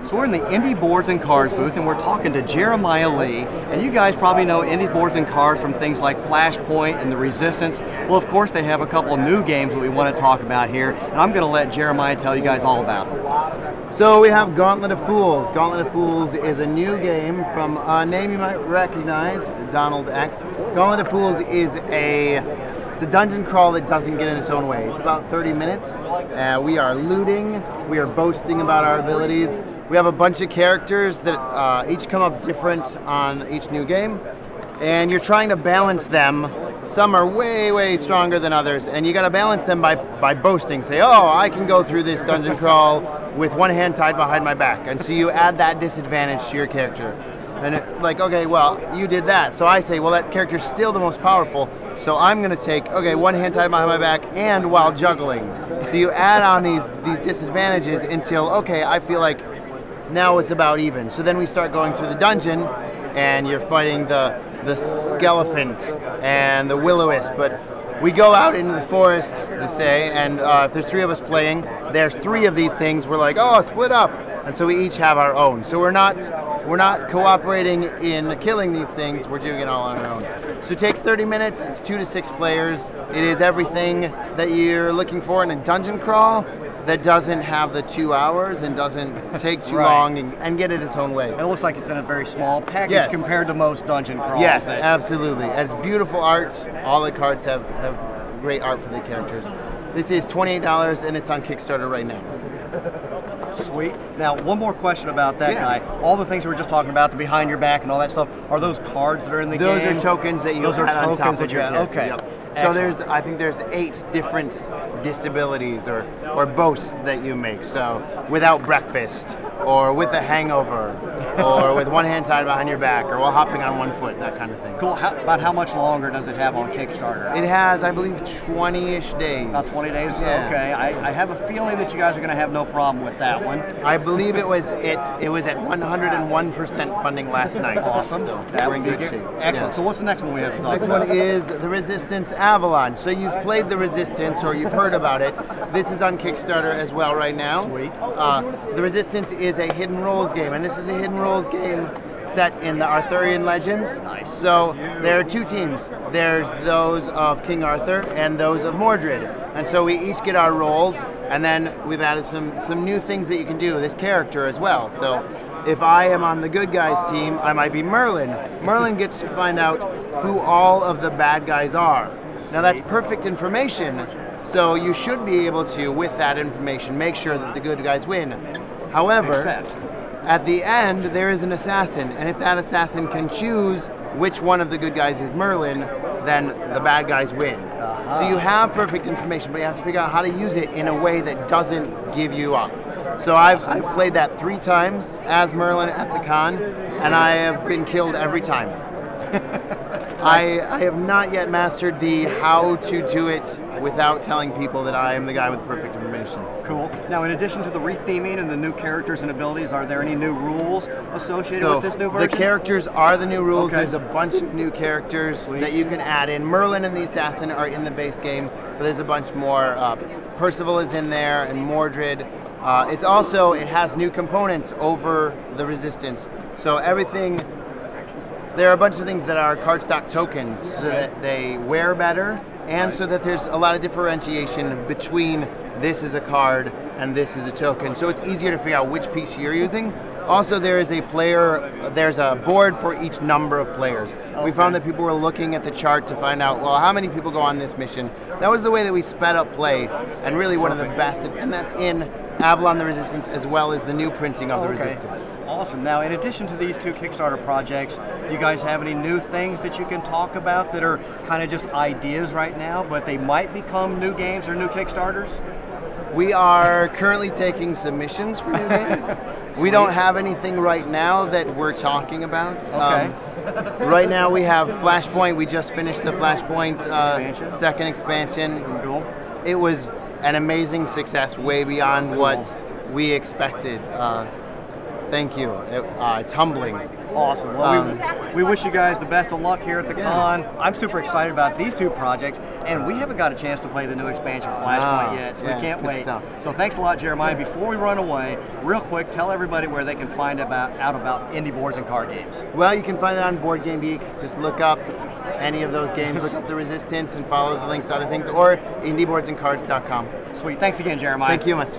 So we're in the Indie Boards and Cards booth, and we're talking to Jeremiah Lee. And you guys probably know Indie Boards and Cards from things like Flashpoint and The Resistance. Well, of course, they have a couple of new games that we want to talk about here, and I'm going to let Jeremiah tell you guys all about them. So we have Gauntlet of Fools. Gauntlet of Fools is a new game from a name you might recognize, Donald X. Gauntlet of Fools is it's a dungeon crawl that doesn't get in its own way. It's about 30 minutes. We are looting. We are boasting about our abilities. We have a bunch of characters that each come up different on each new game. And you're trying to balance them. Some are way, way stronger than others. And you got to balance them by boasting. Say, oh, I can go through this dungeon crawl with one hand tied behind my back. And so you add that disadvantage to your character. And like, okay, well, you did that. So I say, well, that character's still the most powerful. So I'm going to take, okay, one hand tied behind my back and while juggling. So you add on these disadvantages until, okay, I feel like now it's about even. So then we start going through the dungeon and you're fighting the Skelephant and the Will-O-Wisp. But we go out into the forest, we say, and if there's 3 of us playing, there's 3 of these things. We're like, oh, split up. And so we each have our own. So we're not cooperating in killing these things. We're doing it all on our own. So it takes 30 minutes. It's 2 to 6 players. It is everything that you're looking for in a dungeon crawl that doesn't have the 2 hours and doesn't take too long and get it its own way. And it looks like it's in a very small package compared to most dungeon crawls. Yes, absolutely. It's beautiful art. All the cards have great art for the characters. This is $28 and it's on Kickstarter right now. Sweet. Now, one more question about that guy. All the things we were just talking about, the behind your back and all that stuff, are those cards that are in the game? Those are tokens that you add on top of your kit. Okay. Yep. So I think there's 8 different disabilities or boasts that you make. So without breakfast, or with a hangover, or with one hand tied behind your back, or while hopping on one foot, that kind of thing. Cool. About how much longer does it have on Kickstarter? It has, I believe, 20-ish days. About 20 days? Yeah. Okay. I have a feeling that you guys are going to have no problem with that one. I believe it was at 101% funding last night. Awesome. So that we're in good shape. Excellent. Yeah. So what's the next one we have to talk about? Next one is The Resistance Avalon. So you've played The Resistance or you've heard about it. This is on Kickstarter as well right now. Sweet. The Resistance is a hidden roles game, and this is a hidden roles game set in the Arthurian legends. Nice. So there are 2 teams. There's those of King Arthur and those of Mordred. And so we each get our roles, and then we've added some new things that you can do with this character as well. So if I am on the good guys team, I might be Merlin. Merlin gets to find out who all of the bad guys are. Now that's perfect information, so you should be able to, with that information, make sure that the good guys win. However, at the end, there is an assassin, and if that assassin can choose which one of the good guys is Merlin, then the bad guys win. So you have perfect information, but you have to figure out how to use it in a way that doesn't give you up. So I've played that 3 times as Merlin at the con, and I have been killed every time. I have not yet mastered the how to do it without telling people that I am the guy with perfect information. So. Cool. Now, in addition to the retheming and the new characters and abilities, are there any new rules associated with this new version? The characters are the new rules. Okay. There's a bunch of new characters that you can add in. Merlin and the Assassin are in the base game, but there's a bunch more. Percival is in there, and Mordred. It has new components over the Resistance. So everything. There are a bunch of things that are cardstock tokens, so that they wear better, and so that there's a lot of differentiation between this is a card and this is a token. So it's easier to figure out which piece you're using. Also, there's a board for each number of players. Okay. We found that people were looking at the chart to find out, well, how many people go on this mission? That was the way that we sped up play, and really one of the best, and that's in Avalon the Resistance as well as the new printing of the Resistance. Awesome. Now, in addition to these 2 Kickstarter projects, do you guys have any new things that you can talk about that are kind of just ideas right now, but they might become new games or new Kickstarters? We are currently taking submissions for new games. We don't have anything right now that we're talking about. Okay. Right now we have Flashpoint. We just finished the Flashpoint second expansion. Cool. It was an amazing success, way beyond what we expected. Thank you. It's humbling. Awesome. Well, we wish you guys the best of luck here at the con. I'm super excited about these two projects, and we haven't got a chance to play the new expansion Flashpoint yet, so we can't wait. Stuff. So thanks a lot, Jeremiah. Before we run away, real quick, tell everybody where they can find out about indie boards and card games. Well, you can find it on Board Game Geek. Just look up any of those games, look up The Resistance, and follow the links to other things, or indieboardsandcards.com. Sweet. Thanks again, Jeremiah. Thank you much.